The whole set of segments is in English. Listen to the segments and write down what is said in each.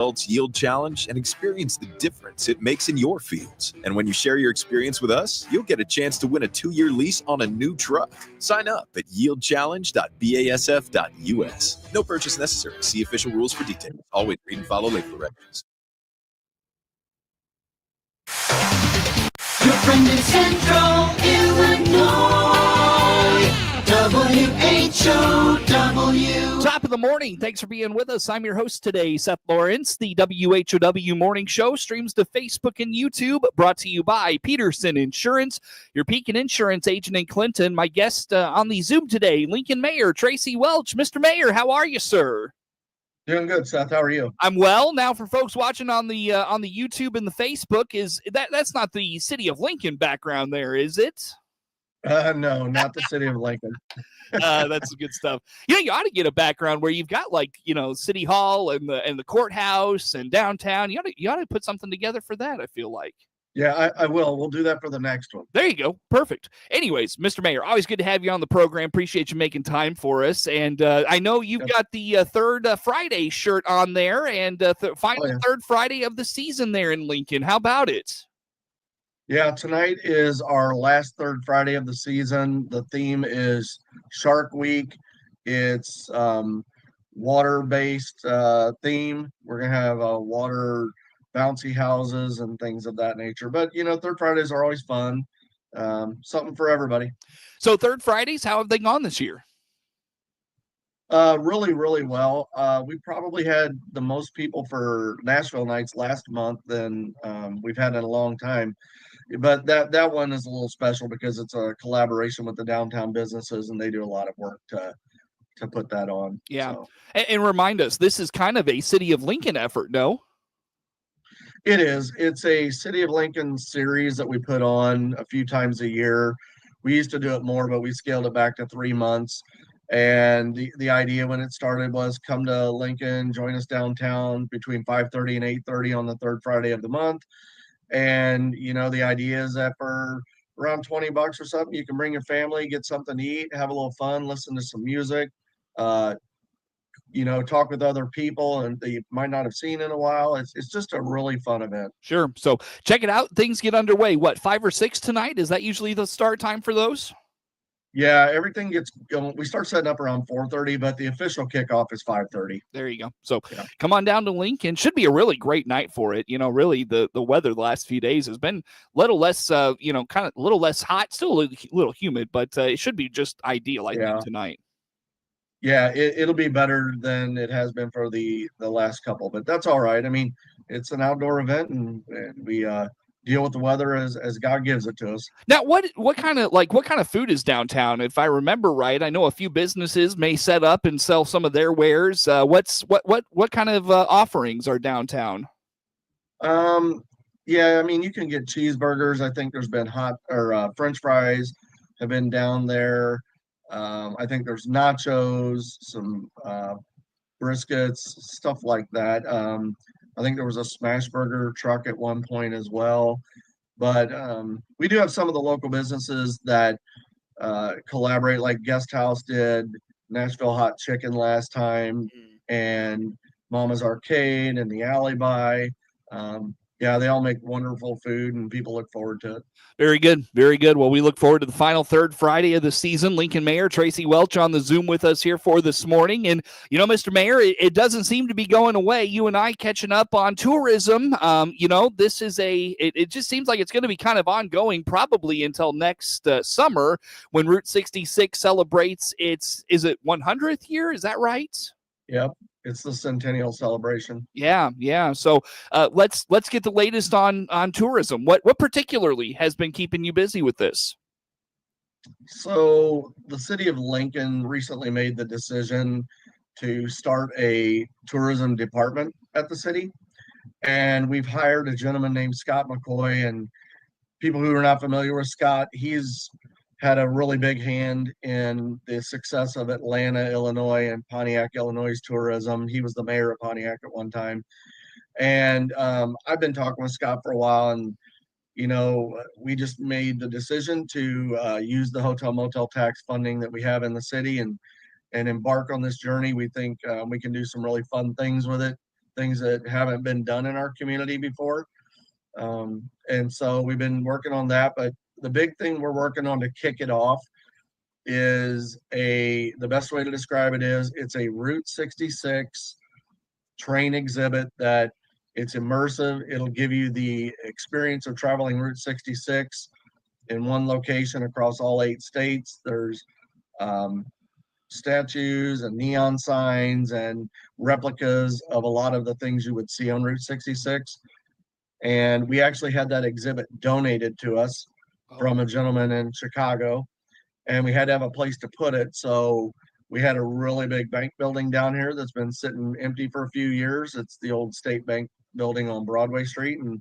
Yield Challenge and experience the difference it makes in your fields. And when you share your experience with us, you'll get a chance to win a 2-year lease on a new truck. Sign up at yieldchallenge.basf.us. No purchase necessary. See official rules for details. Always read and follow label directions. Your friend in Central Illinois, WHOW. Top of the morning. Thanks for being with us. I'm your host today, Seth Lawrence. The WHOW Morning Show streams to Facebook and YouTube, brought to you by Peterson Insurance, your Pekin Insurance agent in Clinton. My guest on the Zoom today, Lincoln Mayor Tacy Welch. Mr. Mayor, how are you, sir? Doing good, Seth. How are you? I'm well. Now, for folks watching on the YouTube and the Facebook, is that's not the city of Lincoln background there, is it? No, not the city of Lincoln. That's good stuff. You ought to get a background where you've got City Hall and the courthouse and downtown. You ought to put something together for that, I feel like. Yeah, I will. We'll do that for the next one. There you go. Perfect. Anyways, Mr. Mayor, always good to have you on the program. Appreciate you making time for us. And I know you've got the third Friday shirt on there, and final third Friday of the season there in Lincoln. How about it? Yeah, tonight is our last third Friday of the season. The theme is Shark Week. It's water-based theme. We're going to have water bouncy houses and things of that nature. But, third Fridays are always fun. Something for everybody. So third Fridays, how have they gone this year? Really, really well. We probably had the most people for Nashville nights last month than we've had in a long time. But that one is a little special because it's a collaboration with the downtown businesses, and they do a lot of work to put that on. Yeah. So. And remind us, this is kind of a City of Lincoln effort, no? It is. It's a City of Lincoln series that we put on a few times a year. We used to do it more, but we scaled it back to 3 months. And the idea when it started was come to Lincoln, join us downtown between 5:30 and 8:30 on the third Friday of the month. And, the idea is that for around $20 or something, you can bring your family, get something to eat, have a little fun, listen to some music, talk with other people and that you might not have seen in a while. It's just a really fun event. Sure. So check it out. Things get underway. What, 5 or 6 tonight? Is that usually the start time for those? Yeah, everything gets going. We start setting up around 4:30, but the official kickoff is 5:30. There you go. So Come on down to Lincoln. Should be a really great night for it. Really the weather the last few days has been a little less, kind of a little less hot, still a little humid, but it should be just ideal, I think, tonight. Yeah, it'll be better than it has been for the last couple, but that's all right. I mean, it's an outdoor event, and we deal with the weather as God gives it to us. Now, what kind of food is downtown? If I remember right, I know a few businesses may set up and sell some of their wares. What kind of offerings are downtown? Yeah, I mean, you can get cheeseburgers. I think there's been French fries have been down there. I think there's nachos, some briskets, stuff like that. I think there was a smash burger truck at one point as well. But we do have some of the local businesses that collaborate, like Guest House did Nashville Hot Chicken last time, and Mama's Arcade and the Alibi. Yeah, they all make wonderful food, and people look forward to it. Very good. Very good. Well, we look forward to the final third Friday of the season. Lincoln Mayor Tacy Welch on the Zoom with us here for this morning. And, Mr. Mayor, it doesn't seem to be going away. You and I catching up on tourism. This is it just seems like it's going to be kind of ongoing probably until next summer when Route 66 celebrates is it 100th year? Is that right? Yep. It's the centennial celebration. Yeah. So let's get the latest on tourism. What particularly has been keeping you busy with this? So the city of Lincoln recently made the decision to start a tourism department at the city. And we've hired a gentleman named Scott McCoy. And people who are not familiar with Scott, he's had a really big hand in the success of Atlanta, Illinois, and Pontiac, Illinois' tourism. He was the mayor of Pontiac at one time. And I've been talking with Scott for a while, and, we just made the decision to use the hotel motel tax funding that we have in the city and embark on this journey. We think we can do some really fun things with it. things that haven't been done in our community before. And so we've been working on that, but the big thing we're working on to kick it off is the best way to describe it is it's a Route 66 train exhibit that it's immersive. It'll give you the experience of traveling Route 66 in one location across all 8 states. There's statues and neon signs and replicas of a lot of the things you would see on Route 66. And we actually had that exhibit donated to us from a gentleman in Chicago, and we had to have a place to put it. So we had a really big bank building down here that's been sitting empty for a few years. It's the old State Bank building on Broadway Street, and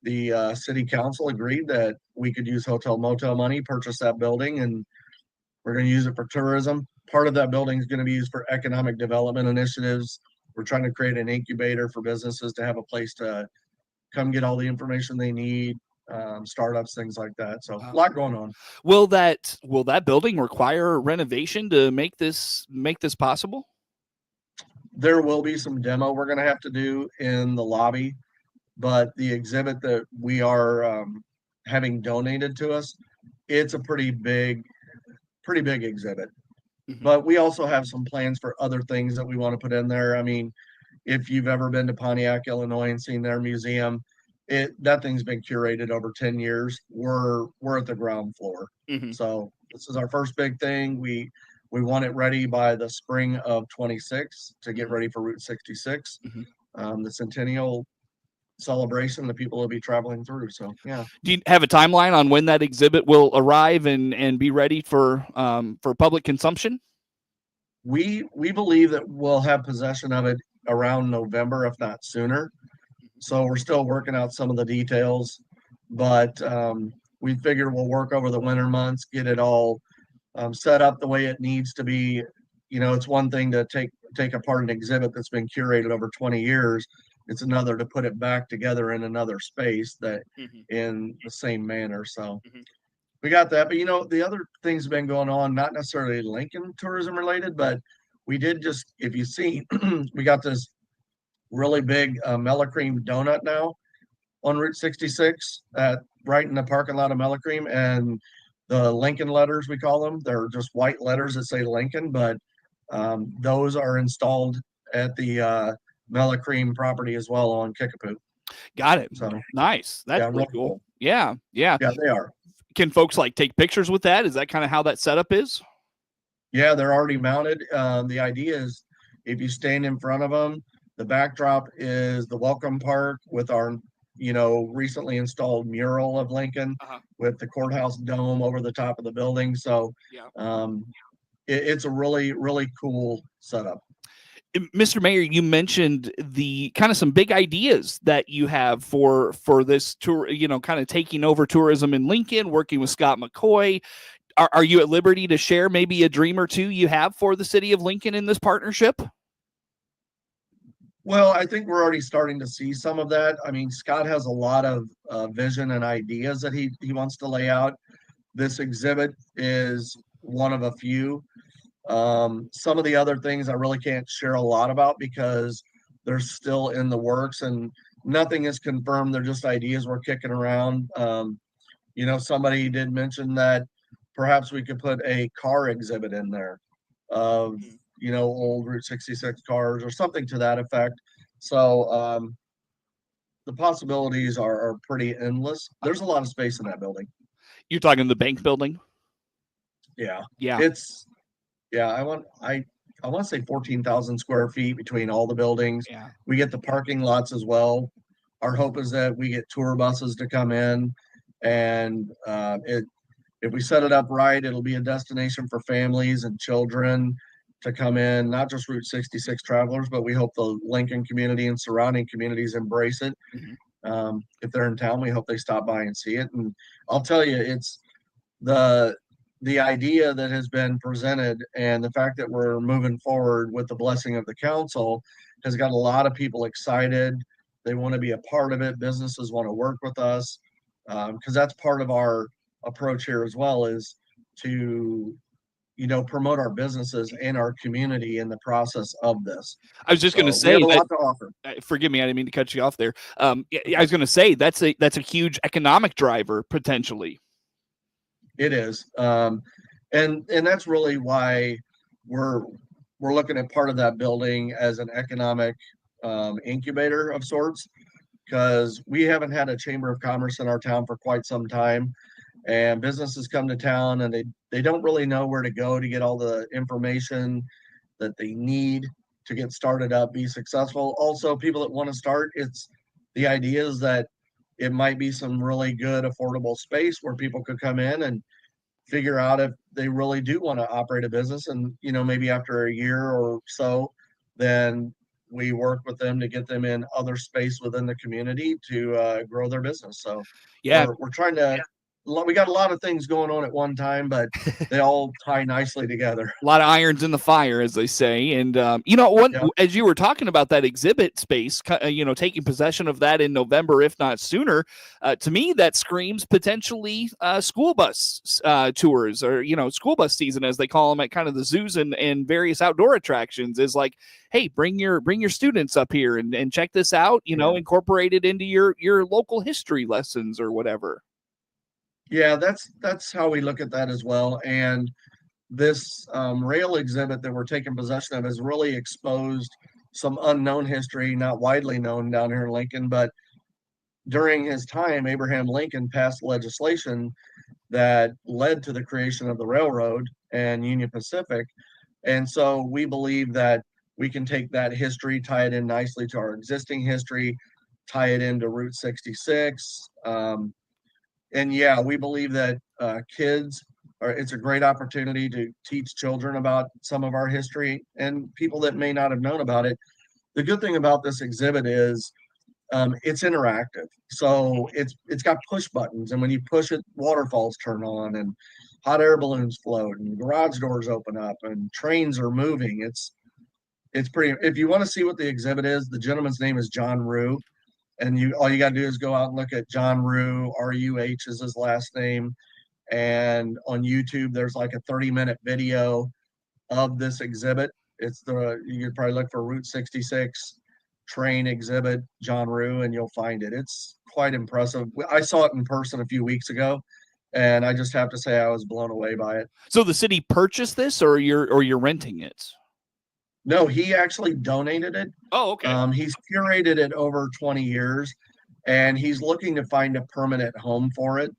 the city council agreed that we could use hotel motel money, purchase that building, and we're going to use it for tourism. Part of that building is going to be used for economic development initiatives. We're trying to create an incubator for businesses to have a place to come get all the information they need, startups, things like that. So a lot going on. Will that building require renovation to make this possible? There will be some demo we're going to have to do in the lobby, but the exhibit that we are having donated to us, it's a pretty big exhibit. Mm-hmm. But we also have some plans for other things that we want to put in there. I mean, if you've ever been to Pontiac, Illinois and seen their museum, that thing's been curated over 10 years. We're at the ground floor. Mm-hmm. So this is our first big thing. We want it ready by the spring of 26 to get ready for Route 66, the centennial celebration that people will be traveling through. So yeah. Do you have a timeline on when that exhibit will arrive and be ready for public consumption? We believe that we'll have possession of it around November, if not sooner. So we're still working out some of the details, but we figure we'll work over the winter months, get it all set up the way it needs to be. You know, it's one thing to take apart an exhibit that's been curated over 20 years. It's another to put it back together in another space that in the same manner. So we got that. But, you know, the other things have been going on, not necessarily Lincoln tourism related, but we did just, if you see, we got this really big Cream donut now on Route 66 right in the parking lot of Cream, and the Lincoln letters, we call them, they're just white letters that say Lincoln, but those are installed at the Cream property as well on Kickapoo. Got it. So nice. That's really cool. Yeah. Yeah, they are. Can folks like take pictures with that? Is that kind of how that setup is? Yeah, they're already mounted. The idea is if you stand in front of them, the backdrop is the welcome park with our, recently installed mural of Lincoln with the courthouse dome over the top of the building. So it's a really, really cool setup. Mr. Mayor, you mentioned the kind of some big ideas that you have for this tour, kind of taking over tourism in Lincoln, working with Scott McCoy. Are you at liberty to share maybe a dream or two you have for the city of Lincoln in this partnership? Well, I think we're already starting to see some of that. I mean, Scott has a lot of vision and ideas that he wants to lay out. This exhibit is one of a few. Some of the other things I really can't share a lot about because they're still in the works and nothing is confirmed. They're just ideas we're kicking around. Somebody did mention that perhaps we could put a car exhibit in there of old Route 66 cars or something to that effect. So the possibilities are pretty endless. There's a lot of space in that building. You're talking the bank building? Yeah. I want to say 14,000 square feet between all the buildings. Yeah. We get the parking lots as well. Our hope is that we get tour buses to come in, and if we set it up right, it'll be a destination for families and children to come in, not just Route 66 travelers, but we hope the Lincoln community and surrounding communities embrace it. If they're in town, we hope they stop by and see it. And I'll tell you, it's the idea that has been presented and the fact that we're moving forward with the blessing of the council has got a lot of people excited. They want to be a part of it. Businesses want to work with us because that's part of our approach here as well, is to promote our businesses and our community in the process of this. I was just going to So we have say a that. lot to offer. Forgive me, I didn't mean to cut you off there. I was going to say that's a huge economic driver potentially. It is, and that's really why we're looking at part of that building as an economic incubator of sorts, because we haven't had a chamber of commerce in our town for quite some time, and businesses come to town and they don't really know where to go to get all the information that they need to get started up, be successful. Also, people that want to start, the idea is that it might be some really good affordable space where people could come in and figure out if they really do want to operate a business. And maybe after a year or so, then we work with them to get them in other space within the community to grow their business. So Yeah, we're trying to, we got a lot of things going on at one time, but they all tie nicely together. a lot of irons in the fire, as they say. And as you were talking about that exhibit space, taking possession of that in November, if not sooner, to me that screams potentially school bus tours, or school bus season, as they call them at kind of the zoos and various outdoor attractions. Is like, hey, bring your students up here and check this out. Incorporate it into your local history lessons or whatever. Yeah, that's how we look at that as well. And this rail exhibit that we're taking possession of has really exposed some unknown history, not widely known down here in Lincoln. But during his time, Abraham Lincoln passed legislation that led to the creation of the railroad and Union Pacific. And so we believe that we can take that history, tie it in nicely to our existing history, tie it into Route 66. And yeah, we believe that it's a great opportunity to teach children about some of our history and people that may not have known about it. The good thing about this exhibit is it's interactive. So it's got push buttons, and when you push it, waterfalls turn on and hot air balloons float and garage doors open up and trains are moving. It's pretty. If you want to see what the exhibit is, the gentleman's name is John Rue. And all you got to do is go out and look at John Rue. R-U-H is his last name. And on YouTube, there's like a 30-minute video of this exhibit. You could probably look for Route 66 train exhibit, John Rue, and you'll find it. It's quite impressive. I saw it in person a few weeks ago, and I just have to say I was blown away by it. So the city purchased this, or you're renting it? No, he actually donated it. Oh, okay. He's curated it over 20 years, and he's looking to find a permanent home for it,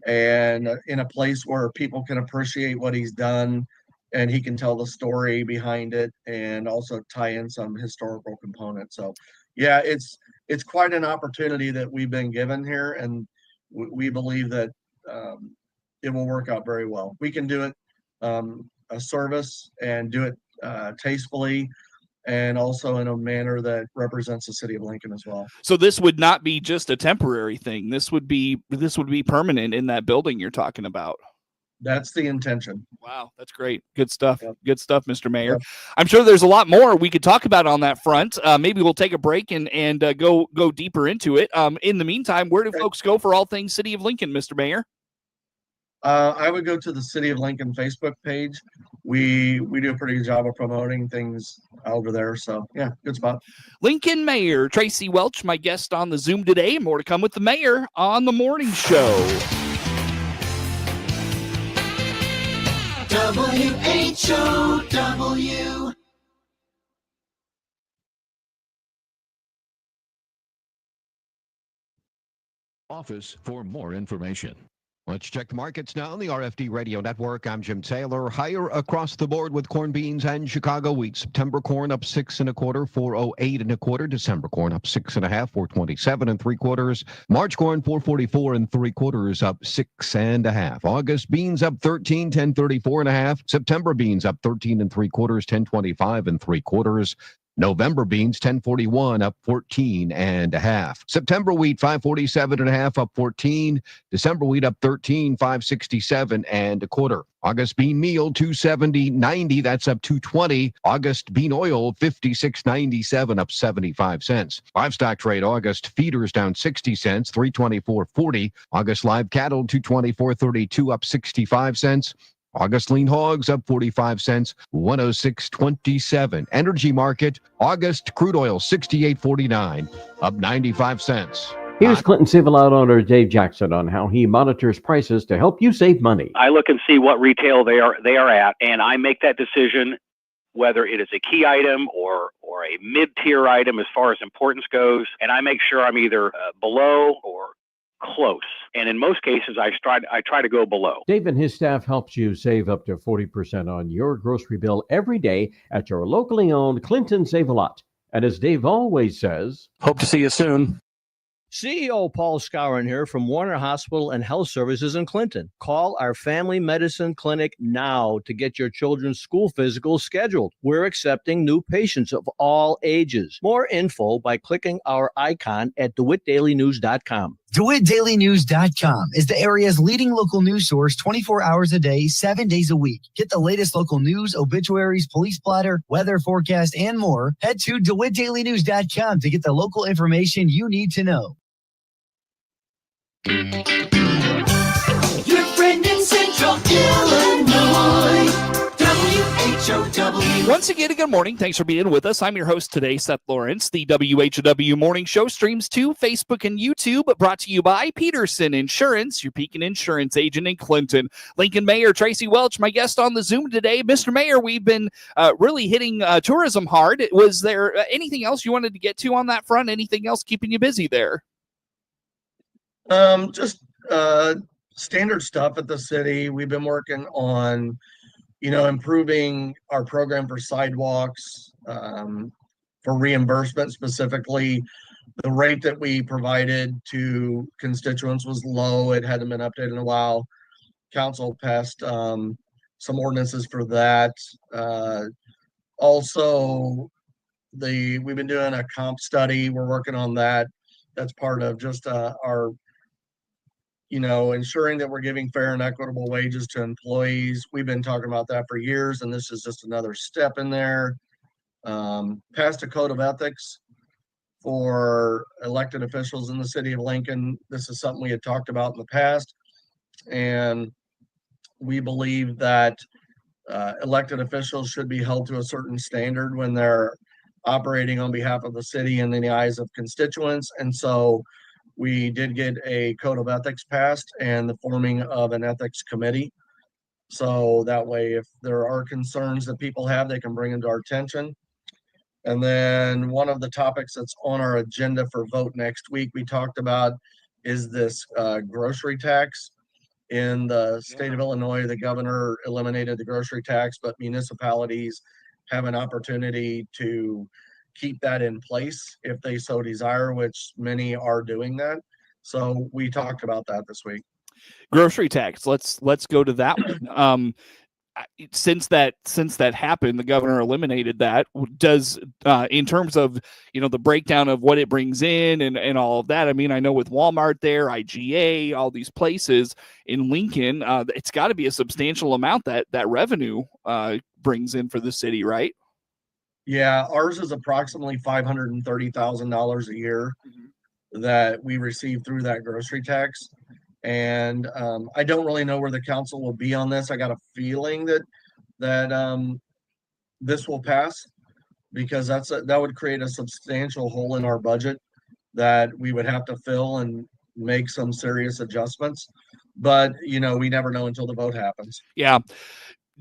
and in a place where people can appreciate what he's done, and he can tell the story behind it, and also tie in some historical components. So, yeah, it's quite an opportunity that we've been given here, and we believe that it will work out very well. We can do it a service and do it tastefully, and also in a manner that represents the city of Lincoln as well. So this would not be just a temporary thing. This would be permanent in that building you're talking about. That's the intention. Wow, that's great. Good stuff. Yep. Good stuff, Mr. Mayor. Yep. I'm sure there's a lot more we could talk about on that front. Maybe we'll take a break and go deeper into it. In the meantime, where do folks go for all things City of Lincoln, Mr. Mayor? I would go to the City of Lincoln Facebook page. We do a pretty good job of promoting things over there. So, yeah, good spot. Lincoln Mayor Tacy Welch, my guest on the Zoom today. More to come with the mayor on the morning show. WHOW. Office for more information. Let's check the markets now on the RFD Radio Network. I'm Jim Taylor. Higher across the board with corn, beans, and Chicago wheat. September corn up 6 1/4, 408 1/4. December corn up 6 1/2, 427 3/4. March corn 444 3/4, up 6 1/2. August beans up 13, 1034 1/2. September beans up 13 3/4, 1025 3/4. November beans 1041 up 14 1/2. September wheat 547 1/2 up 14. December wheat up 13, 567 1/4. August bean meal 270.90, that's up 220. August bean oil 56.97, up 75 cents. Livestock trade August feeders down 60 cents, 324.40. August live cattle 224.32, up 65 cents. August lean hogs up 45 cents, 106.27. Energy market, August crude oil 68.49, up 95 cents. Here's Clinton Civil Lot owner Dave Jackson on how he monitors prices to help you save money. I look and see what retail they are at, and I make that decision whether it is a key item or a mid-tier item as far as importance goes, and I make sure I'm either below or close. And in most cases, I try to go below. Dave and his staff helps you save up to 40% on your grocery bill every day at your locally owned Clinton Save a Lot. And as Dave always says, hope to see you soon. CEO Paul Scourin here from Warner Hospital and Health Services in Clinton. Call our family medicine clinic now to get your children's school physicals scheduled. We're accepting new patients of all ages. More info by clicking our icon at DeWittDailyNews.com. DeWittDailyNews.com is the area's leading local news source 24 hours a day, 7 days a week. Get the latest local news, obituaries, police blotter, weather forecast, and more. Head to DeWittDailyNews.com to get the local information you need to know. Your friend in Central Illinois, WHOW. Once again, good morning. Thanks for being with us. I'm your host today, Seth Lawrence. The WHOW Morning Show streams to Facebook and YouTube, brought to you by Peterson Insurance, your Pekin Insurance agent in Clinton. Lincoln Mayor Tacy Welch, my guest on the Zoom today. Mr. Mayor, we've been really hitting tourism hard. Was there anything else you wanted to get to on that front? Anything else keeping you busy there? Just standard stuff at the city. We've been working on, improving our program for sidewalks, for reimbursement specifically. The rate that we provided to constituents was low. It hadn't been updated in a while. Council passed some ordinances for that. Also, we've been doing a comp study. We're working on that. That's part of just our ensuring that we're giving fair and equitable wages to employees. We've been talking about that for years, and this is just another step in there. Passed a code of ethics for elected officials in the city of Lincoln. This is something we had talked about in the past, and we believe that elected officials should be held to a certain standard when they're operating on behalf of the city and in the eyes of constituents. And so we did get a code of ethics passed and the forming of an ethics committee. So that way, if there are concerns that people have, they can bring them to our attention. And then one of the topics that's on our agenda for vote next week, we talked about, is this grocery tax. In the state of Illinois, the governor eliminated the grocery tax, but municipalities have an opportunity to keep that in place if they so desire, which many are doing that. So we talked about that this week. Grocery tax. Let's go to that one. Since that happened, the governor eliminated that. Does in terms of the breakdown of what it brings in and all of that. I mean, I know with Walmart there, IGA, all these places in Lincoln, it's got to be a substantial amount that revenue brings in for the city, right? Yeah, ours is approximately $530,000 a year that we receive through that grocery tax. And I don't really know where the council will be on this. I got a feeling that this will pass, because that would create a substantial hole in our budget that we would have to fill and make some serious adjustments. But we never know until the vote happens. Yeah.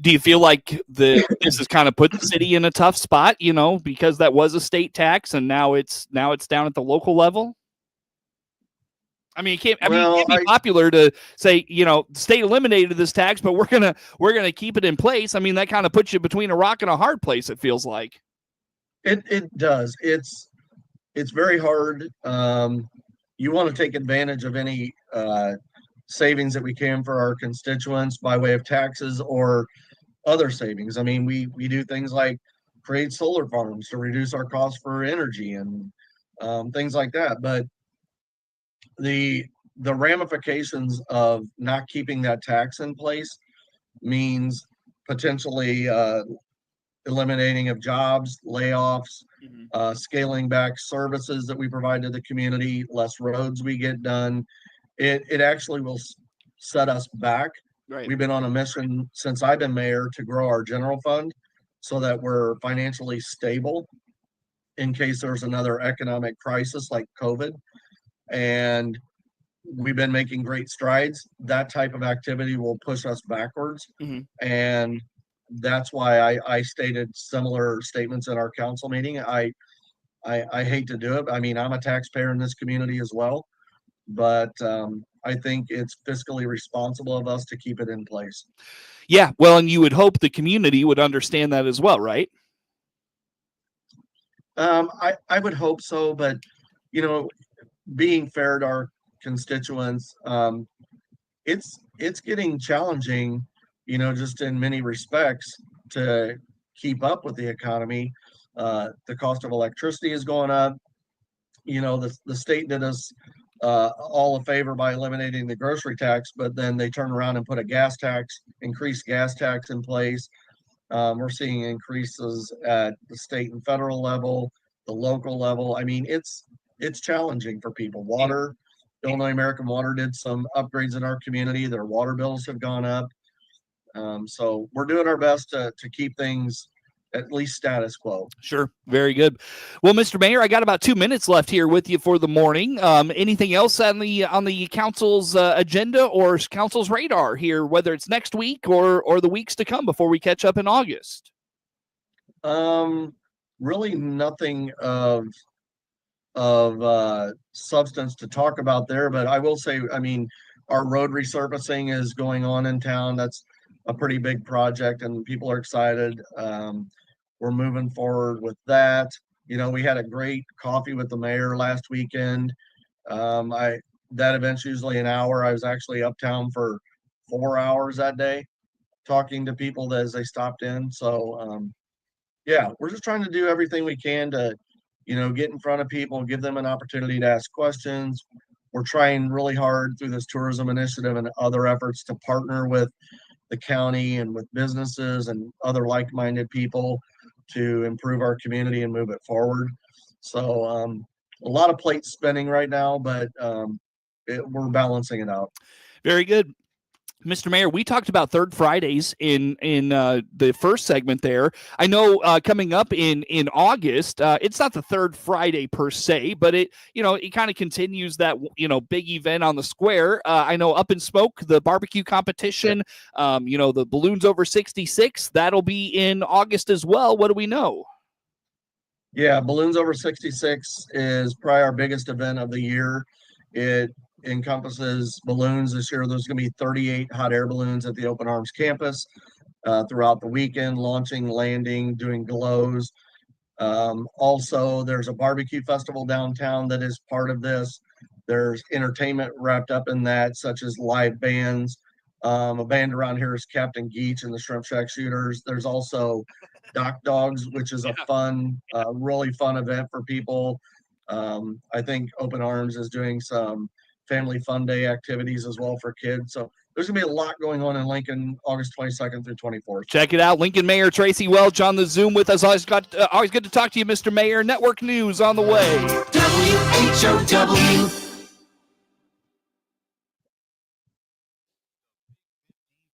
Do you feel like this has kind of put the city in a tough spot, because that was a state tax and now it's down at the local level? I mean, it can't be popular to say, the state eliminated this tax, but we're gonna keep it in place. I mean, that kind of puts you between a rock and a hard place, it feels like. It does. It's very hard. You want to take advantage of any savings that we can for our constituents by way of taxes or other savings. I mean, we do things like create solar farms to reduce our cost for energy and things like that. But the ramifications of not keeping that tax in place means potentially eliminating of jobs, layoffs, scaling back services that we provide to the community, less roads we get done. It actually will set us back Right. We've been on a mission since I've been mayor to grow our general fund so that we're financially stable in case there's another economic crisis like COVID. And we've been making great strides. That type of activity will push us backwards. And that's why I stated similar statements in our council meeting. I hate to do it. I mean, I'm a taxpayer in this community as well, but I think it's fiscally responsible of us to keep it in place. Yeah, well, and you would hope the community would understand that as well, right? I would hope so, but being fair to our constituents, it's getting challenging, just in many respects to keep up with the economy. The cost of electricity is going up. The state did us all a favor by eliminating the grocery tax, but then they turned around and put a increased gas tax in place. We're seeing increases at the state and federal level, the local level. I mean, it's challenging for people. Water, Illinois American Water did some upgrades in our community. Their water bills have gone up. So we're doing our best to keep things at least status quo. Sure. Very good. Well, Mr. Mayor, I got about 2 minutes left here with you for the morning. Anything else on the council's agenda or council's radar here, whether it's next week or the weeks to come before we catch up in August? Really nothing of substance to talk about there, but I will say, I mean, our road resurfacing is going on in town. That's a pretty big project and people are excited. We're moving forward with that. We had a great coffee with the mayor last weekend. That event's usually an hour. I was actually uptown for 4 hours that day talking to people as they stopped in. So yeah, we're just trying to do everything we can to get in front of people, give them an opportunity to ask questions. We're trying really hard through this tourism initiative and other efforts to partner with the county and with businesses and other like-minded people to improve our community and move it forward. So a lot of plate spinning right now, but we're balancing it out. Very good. Mr. Mayor, we talked about third Fridays in the first segment there. I know coming up in August, it's not the third Friday per se, but it kind of continues that, big event on the square. I know Up in Smoke, the barbecue competition, the Balloons Over 66, that'll be in August as well. What do we know? Yeah, Balloons Over 66 is probably our biggest event of the year. It encompasses balloons. This year there's going to be 38 hot air balloons at the Open Arms campus throughout the weekend, launching, landing, doing glows. Also, there's a barbecue festival downtown that is part of this. There's entertainment wrapped up in that, such as live bands. A band around here is Captain Geach and the Shrimp Shack Shooters. There's also Doc Dogs, which is a fun, really fun event for people. I think Open Arms is doing some family fun day activities as well for kids. So there's going to be a lot going on in Lincoln, August 22nd through 24th. Check it out. Lincoln Mayor Tacy Welch on the Zoom with us. Always good to talk to you, Mr. Mayor. Network news on the way. WHOW.